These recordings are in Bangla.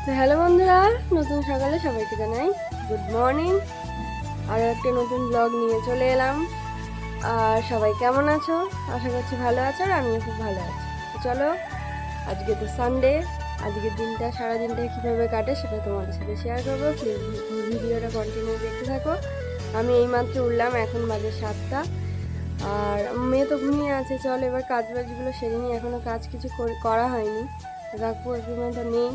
তো হ্যালো বন্ধুরা, নতুন সকালে সবাইকে জানাই গুড মর্নিং। আর একটা নতুন ব্লগ নিয়ে চলে এলাম। আর সবাই কেমন আছো? আশা করছি ভালো আছো, আর আমিও খুব ভালো আছি। তো চলো, আজকে তো সানডে, আজকের দিনটা সারা দিনটা কীভাবে কাটে সেটা তোমাদের সাথে শেয়ার করবো। প্লিজ ভিডিওটা কন্টিনিউ দেখতে থাকো। আমি এইমাত্র উঠলাম, এখন বাজে 7টা। আর মেয়ে তো ঘুমিয়ে আছে। চলো এবার কাজ বাজগুলো সেরে নিই, এখনও কাজ কিছু করা হয়নি। রাখবো তো নেই।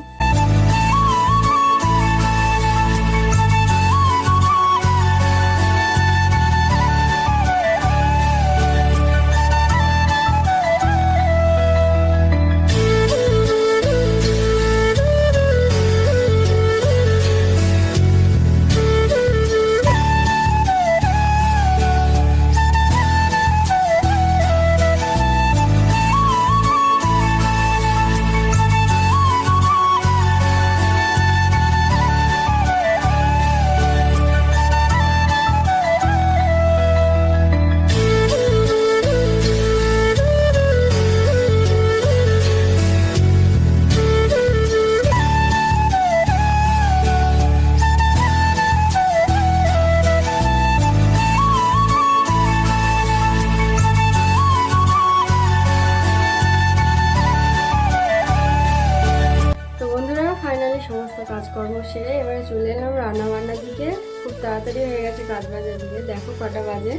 সমস্ত কাজকর্ম সেরে এবারে চলে এলাম রান্না বান্নার দিকে। খুব তাড়াতাড়ি হয়ে গেছে কাজ বাজার দিকে। দেখো কটা বাজে,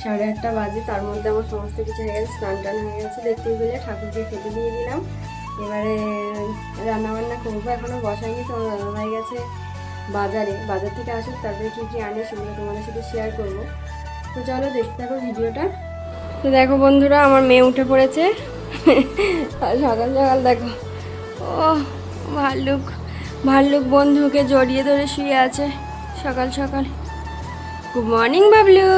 8:30 বাজে। তার মধ্যে আমার সমস্ত কিছু হয়ে গেছে, স্নান টান হয়ে গেছে দেখতেই পেলে। ঠাকুরকে খেতে দিয়ে দিলাম। এবারে রান্না বান্না করবো, এখনো বসাইনি। তোমার দাদাভাই গেছে বাজার থেকে আসুক, তারপরে কী কী আনে সেগুলো তোমাদের সাথে শেয়ার করবো। তো চলো দেখতে থাকো ভিডিওটা। তো দেখো বন্ধুরা, আমার মেয়ে উঠে পড়েছে। আর সকাল সকাল দেখো, ও ভাল্লুক বন্ধুকে জড়িয়ে ধরে শুয়ে আছে সকাল সকাল। Good morning Bablu.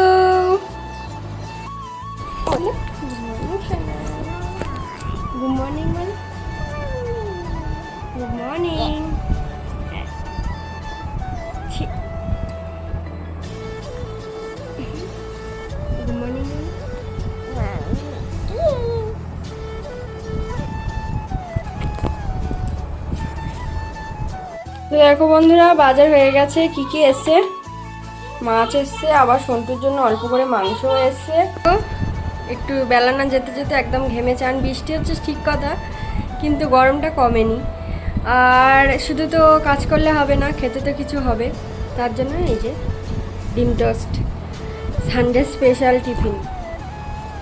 Good morning বল। Good morning. Good morning. তো দেখো বন্ধুরা, বাজার হয়ে গেছে। কি কি এসছে? মাছ এসছে, আবার সন্তুর জন্য অল্প করে মাংসও এসছে। একটু বেলা না যেতে যেতে একদম ঘেমে চান। বৃষ্টি হচ্ছে ঠিক কথা, কিন্তু গরমটা কমেনি। আর শুধু তো কাজ করলে হবে না, খেতে তো কিছু হবে। তার জন্য এই যে ডিম টোস্ট, সানডে স্পেশাল টিফিন।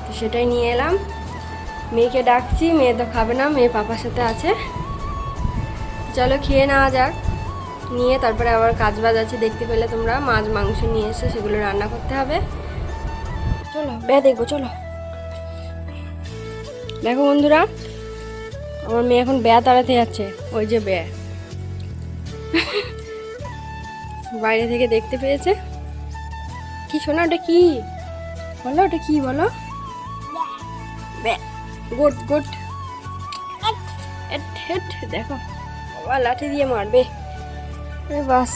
তো সেটাই নিয়ে এলাম। মেয়েকে ডাকছি, মেয়ে তো খাবে না, মেয়ে পাপার সাথে আছে। চলো খেয়ে নেওয়া যাক। নিয়ে তারপরে আবার কাজ বাজ আছে, দেখতে পেলে তোমরা। মাছ মাংস নিয়ে এসে সেগুলো রান্না করতে হবে। চলো ব্যা দেখবো, চলো। দেখো বন্ধুরা, আমার মেয়ে এখন ব্যা তাড়াতে যাচ্ছে। ওই যে ব্যা বাইরে থেকে দেখতে পেয়েছে। কি শোনা, ওটা কি বলো? ওটা কি বলো? ব্যা। Good good. দেখো বাবা লাঠি দিয়ে মারবে। বাস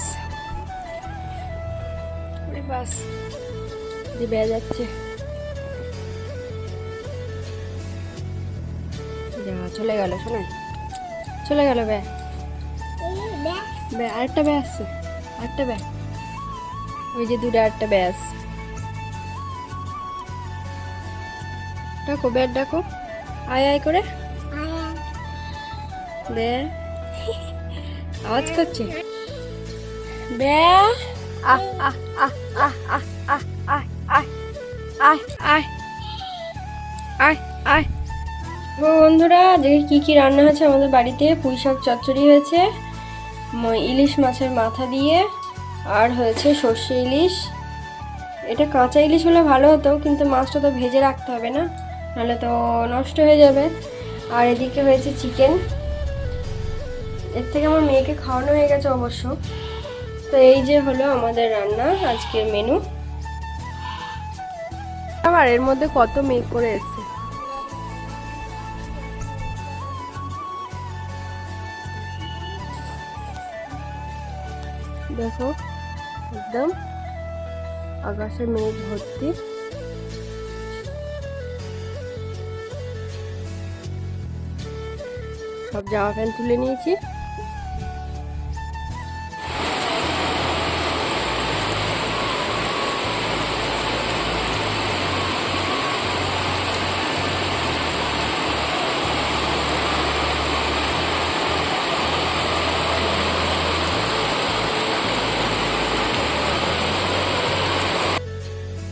যে বেয়া যাচ্ছে। চলে গেল, শোনা চলে গেল ব্যা। আরেকটা ব্যা আসছে, আরেকটা ব্যা। ওই যে দূরে আরেকটা ব্যা আসছে। ডাকো ব্যা, ডাকো। আয় আয় করে ব্যা আওয়াজ করছে। ব্যা আহ আহ আহ আহ আহ আহ আহ আহ আয় আয় আয় আয়। বন্ধুরা দেখি কি কি রান্না হয়েছে আমাদের বাড়িতে। পুঁই শাক চচ্চড়ি হয়েছে, ইলিশ মাছের মাথা দিয়ে, আর হয়েছে সর্ষে ইলিশ। এটা কাঁচা ইলিশ হলে ভালো হতো, কিন্তু মাছটা তো ভেজে রাখতে হবে না, নাহলে তো নষ্ট হয়ে যাবে। আর এদিকে হয়েছে চিকেন। এর থেকে আমার মেয়েকে খাওয়ানো হয়ে গেছে অবশ্য। তো এই যে হলো আমাদের রান্না, আজকের মেনু। আবার এর মধ্যে কত মেঘ করে এসছে। দেখো একদম আকাশে মেঘ ভর্তি। সব জামা প্যান্ট তুলে নিয়েছি।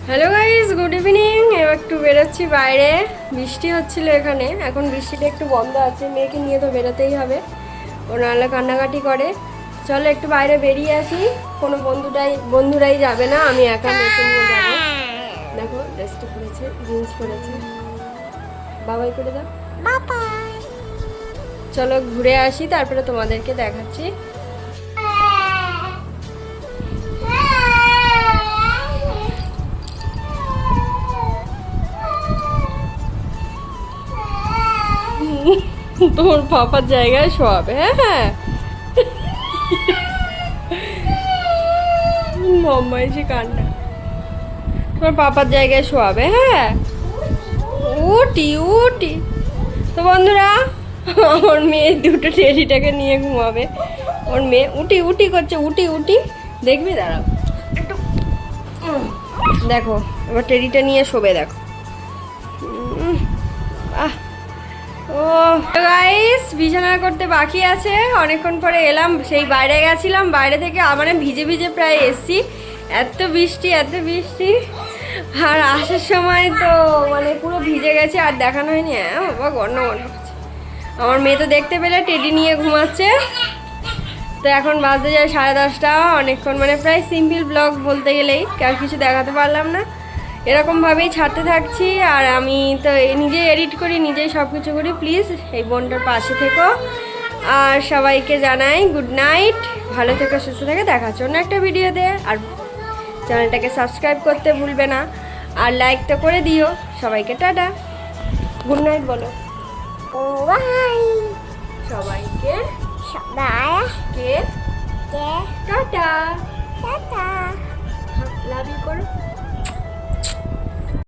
Hello guys, good evening. এবার একটু বেরোচ্ছি বাইরে, বৃষ্টি হচ্ছিল এখানে, এখন বৃষ্টিটা একটু বন্ধ আছে। মেয়েকে নিয়ে তো বেরোতেই হবে, ও নাহলে কান্নাকাটি করে। চলো একটু বাইরে বেরিয়ে আসি। কোনো বন্ধুরাই যাবে না, আমি একা মেয়েকে নিয়ে যাবো। দেখো ড্রেসটা পরেছে, জিন্স পরেছে, বাবাই করে দাও। চলো ঘুরে আসি, তারপরে তোমাদেরকে দেখাচ্ছি। তোমার পাপার জায়গায় শোয়াবে। হ্যাঁ মাম্মা এসে কান্না, তোমার পাপার জায়গায় শোয়াবে। হ্যাঁ উটি উটি। তো বন্ধুরা, আমার মেয়ে দুটো টেডিটাকে নিয়ে ঘুমাবে। ওর মেয়ে উটি উটি করছে, উটি উটি। দেখবি দাঁড়াও একটু, দেখো এবার টেডিটা নিয়ে শোবে। দেখো আহ ও গাইস, বিছানা করতে বাকি আছে, অনেকক্ষণ পরে এলাম। সেই বাইরে গেছিলাম, বাইরে থেকে মানে ভিজে ভিজে প্রায় এসছি। এত বৃষ্টি এত বৃষ্টি, আর আসার সময় তো মানে পুরো ভিজে গেছে, আর দেখানো হয়নি। হ্যাঁ বাবা, গন্ড গন্ড হচ্ছে। আমার মেয়ে তো দেখতে পেলে টেডি নিয়ে ঘুমাচ্ছে। তো এখন বাজতে যায় 10:30। অনেকক্ষণ মানে প্রায় সিম্পল ব্লগ বলতে গেলেই, আর কিছু দেখাতে পারলাম না। এরকমভাবেই ছাড়তে থাকছি, আর আমি তো নিজেই এডিট করি, নিজেই সব কিছু করি। প্লিজ এই বোনটার পাশে থেকো, আর সবাইকে জানাই গুড নাইট। ভালো থেকো, সুস্থ থেকে, দেখা হচ্ছে অন্য একটা ভিডিওতে। আর চ্যানেলটাকে সাবস্ক্রাইব করতে ভুলবে না, আর লাইক তো করে দিও। সবাইকে টাটা, গুড নাইট বলো সবাইকে। টাটা টাটা, লাভ ইউ করো।